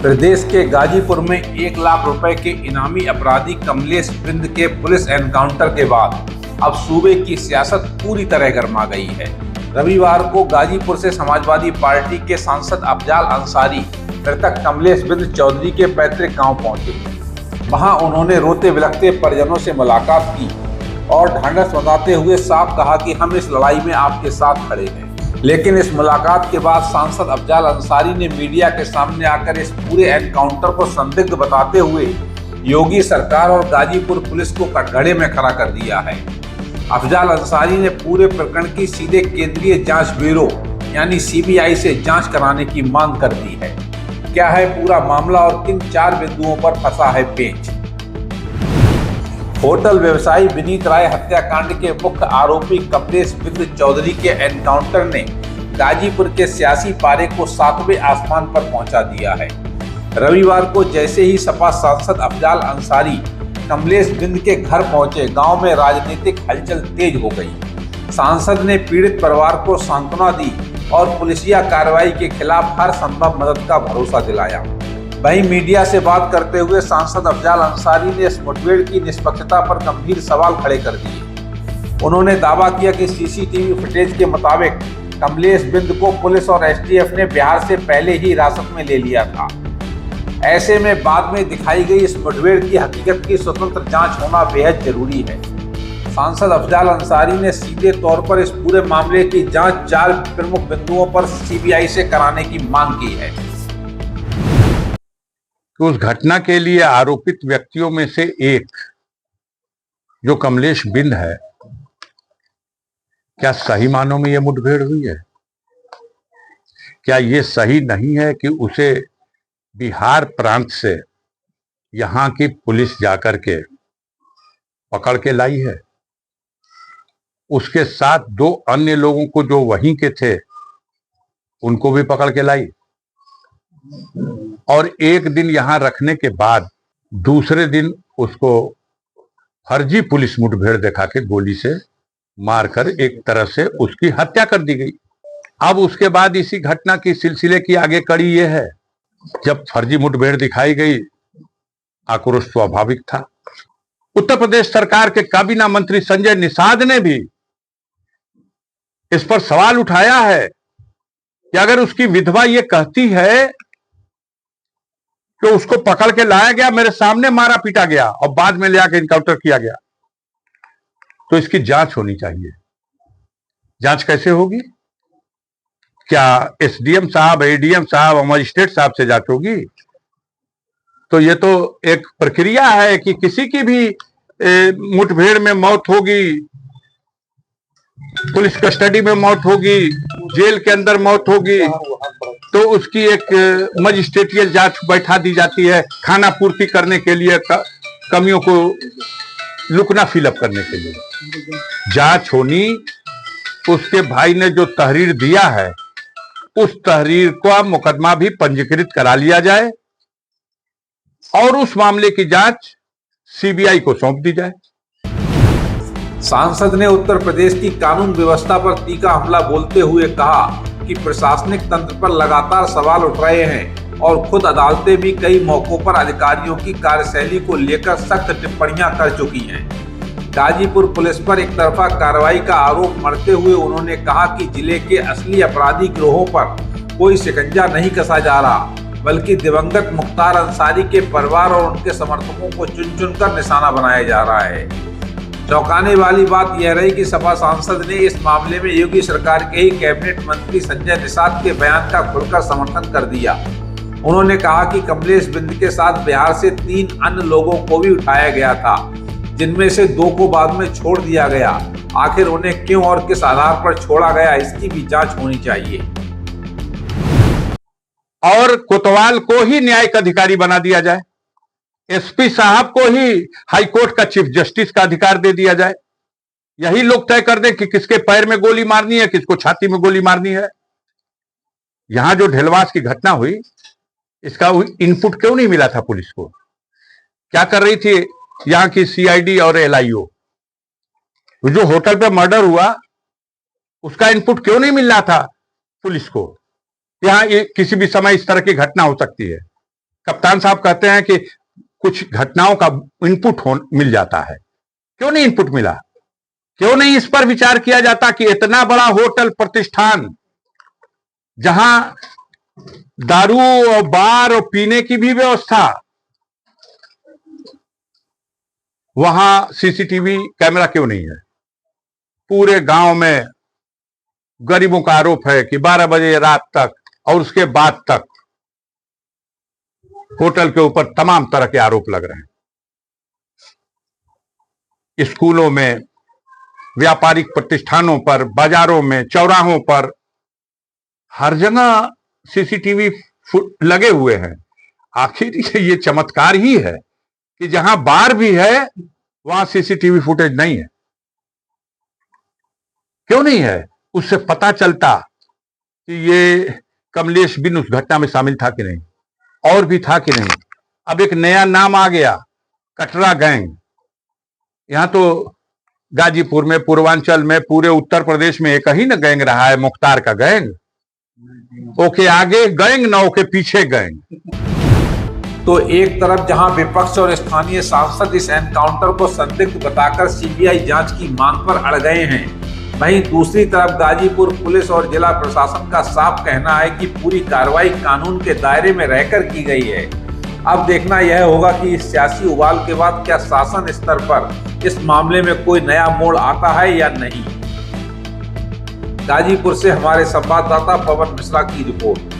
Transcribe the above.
प्रदेश के गाजीपुर में 1 लाख रुपए के इनामी अपराधी कमलेश बिंद के पुलिस एनकाउंटर के बाद अब सूबे की सियासत पूरी तरह गर्मा गई है। रविवार को गाजीपुर से समाजवादी पार्टी के सांसद अफजाल अंसारी मृतक कमलेश बिंद चौधरी के पैतृक गांव पहुंचे। वहां उन्होंने रोते बिलखते परिजनों से मुलाकात की और ढांढस बंधाते हुए साफ कहा कि हम इस लड़ाई में आपके साथ खड़े हैं। लेकिन इस मुलाकात के बाद सांसद अफजाल अंसारी ने मीडिया के सामने आकर इस पूरे एनकाउंटर को संदिग्ध बताते हुए योगी सरकार और गाजीपुर पुलिस को कटघरे में खड़ा कर दिया है। अफजाल अंसारी ने पूरे प्रकरण की सीधे केंद्रीय जांच ब्यूरो यानी सीबीआई से जांच कराने की मांग कर दी है। क्या है पूरा मामला और किन 4 बिंदुओं पर फंसा है पेंच? होटल व्यवसायी विनीत राय हत्याकांड के मुख्य आरोपी कमलेश बिंद चौधरी के एनकाउंटर ने गाजीपुर के सियासी पारे को 7वें आसमान पर पहुंचा दिया है। रविवार को जैसे ही सपा सांसद अफजाल अंसारी कमलेश बिंद के घर पहुंचे, गांव में राजनीतिक हलचल तेज हो गई। सांसद ने पीड़ित परिवार को सांत्वना दी और पुलिसिया कार्रवाई के खिलाफ हर संभव मदद का भरोसा दिलाया। वहीं मीडिया से बात करते हुए सांसद अफजाल अंसारी ने इस मुठभेड़ की निष्पक्षता पर गंभीर सवाल खड़े कर दिए। उन्होंने दावा किया कि सीसीटीवी फुटेज के मुताबिक कमलेश बिंद को पुलिस और एसटीएफ ने बिहार से पहले ही हिरासत में ले लिया था। ऐसे में बाद में दिखाई गई इस मुठभेड़ की हकीकत की स्वतंत्र जांच होना बेहद जरूरी है। सांसद अफजाल अंसारी ने सीधे तौर पर इस पूरे मामले की जांच 4 प्रमुख बिंदुओं पर सीबीआई से कराने की मांग की है। कि उस घटना के लिए आरोपित व्यक्तियों में से एक जो कमलेश बिंद है, क्या सही मानों में यह मुठभेड़ हुई है? क्या यह सही नहीं है कि उसे बिहार प्रांत से यहां की पुलिस जाकर के पकड़ के लाई है? उसके साथ 2 अन्य लोगों को जो वहीं के थे उनको भी पकड़ के लाई और एक दिन यहां रखने के बाद दूसरे दिन उसको फर्जी पुलिस मुठभेड़ दिखा के गोली से मारकर एक तरह से उसकी हत्या कर दी गई। अब उसके बाद इसी घटना की सिलसिले की आगे कड़ी यह है, जब फर्जी मुठभेड़ दिखाई गई, आक्रोश स्वाभाविक था। उत्तर प्रदेश सरकार के काबीना मंत्री संजय निषाद ने भी इस पर सवाल उठाया है कि अगर उसकी विधवा ये कहती है कि उसको पकड़ के लाया गया, मेरे सामने मारा पीटा गया और बाद में ले आकर इनकाउंटर किया गया, तो इसकी जांच होनी चाहिए। जांच कैसे होगी? क्या एसडीएम साहब, एडीएम साहब और मजिस्ट्रेट साहब से जांच होगी? तो ये तो एक प्रक्रिया है कि किसी की भी मुठभेड़ में मौत होगी, पुलिस कस्टडी में मौत होगी, जेल के अंदर मौत होगी, तो उसकी एक मजिस्ट्रेटियल जांच बैठा दी जाती है खाना पूर्ति करने के लिए, कमियों को लुकना फिलअप करने के लिए। जांच होनी, उसके भाई ने जो तहरीर दिया है उस तहरीर का मुकदमा भी पंजीकृत करा लिया जाए और उस मामले की जांच सीबीआई को सौंप दी जाए। सांसद ने उत्तर प्रदेश की कानून व्यवस्था पर तीखा हमला बोलते हुए कहा कि प्रशासनिक तंत्र पर लगातार सवाल उठ रहे हैं और खुद अदालतें भी कई मौकों पर अधिकारियों की कार्यशैली को लेकर सख्त टिप्पणियां कर चुकी हैं। गाजीपुर पुलिस पर एक तरफा कार्रवाई का आरोप मढ़ते हुए उन्होंने कहा कि जिले के असली अपराधी गिरोहों पर कोई शिकंजा नहीं कसा जा रहा, बल्कि दिवंगत मुख्तार अंसारी के परिवार और उनके समर्थकों को चुन चुन कर निशाना बनाया जा रहा है। चौंकाने वाली बात यह रही कि सपा सांसद ने इस मामले में योगी सरकार के ही कैबिनेट मंत्री संजय निषाद के बयान का खुलकर समर्थन कर दिया। उन्होंने कहा कि कमलेश बिंद के साथ बिहार से 3 अन्य लोगों को भी उठाया गया था, जिनमें से 2 को बाद में छोड़ दिया गया। आखिर उन्हें क्यों और किस आधार पर छोड़ा गया, इसकी भी जांच होनी चाहिए। और कोतवाल को ही न्यायिक अधिकारी बना दिया जाए, एसपी साहब को ही हाईकोर्ट का चीफ जस्टिस का अधिकार दे दिया जाए। यही लोग तय कर दें कि किसके पैर में गोली मारनी है, किसको छाती में गोली मारनी है। यहां जो ढेलवास की घटना हुई, इसका इनपुट क्यों नहीं मिला था पुलिस को? क्या कर रही थी यहां की सीआईडी और एलआईओ? जो होटल पे मर्डर हुआ उसका इनपुट क्यों नहीं मिल रहा था पुलिस को? यहां किसी भी समय इस तरह की घटना हो सकती है। कप्तान साहब कहते हैं कि कुछ घटनाओं का इनपुट मिल जाता है। क्यों नहीं इनपुट मिला? क्यों नहीं इस पर विचार किया जाता कि इतना बड़ा होटल प्रतिष्ठान जहां दारू और बार और पीने की भी व्यवस्था, वहां सीसीटीवी कैमरा क्यों नहीं है? पूरे गांव में गरीबों का आरोप है कि 12 बजे रात तक और उसके बाद तक होटल के ऊपर तमाम तरह के आरोप लग रहे हैं। स्कूलों में, व्यापारिक प्रतिष्ठानों पर, बाजारों में, चौराहों पर, हर जगह सीसीटीवी लगे हुए हैं। आखिर ये चमत्कार ही है कि जहां बार भी है वहां सीसीटीवी फुटेज नहीं है। क्यों नहीं है? उससे पता चलता कि ये कमलेश बिन उस घटना में शामिल था कि नहीं, और भी था कि नहीं। अब एक नया नाम आ गया, कटरा गैंग। यहां तो गाजीपुर में, पूर्वांचल में, पूरे उत्तर प्रदेश में एक ही ना गैंग रहा है, मुख्तार का गैंग। ओके आगे गैंग, ना ओके पीछे गैंग। तो एक तरफ जहां विपक्ष और स्थानीय सांसद इस एनकाउंटर को संदिग्ध बताकर सीबीआई जांच की मांग पर अड़ गए हैं, वहीं दूसरी तरफ गाजीपुर पुलिस और जिला प्रशासन का साफ कहना है कि पूरी कार्रवाई कानून के दायरे में रहकर की गई है। अब देखना यह होगा कि इस सियासी उबाल के बाद क्या शासन स्तर पर इस मामले में कोई नया मोड़ आता है या नहीं। गाजीपुर से हमारे संवाददाता पवन मिश्रा की रिपोर्ट।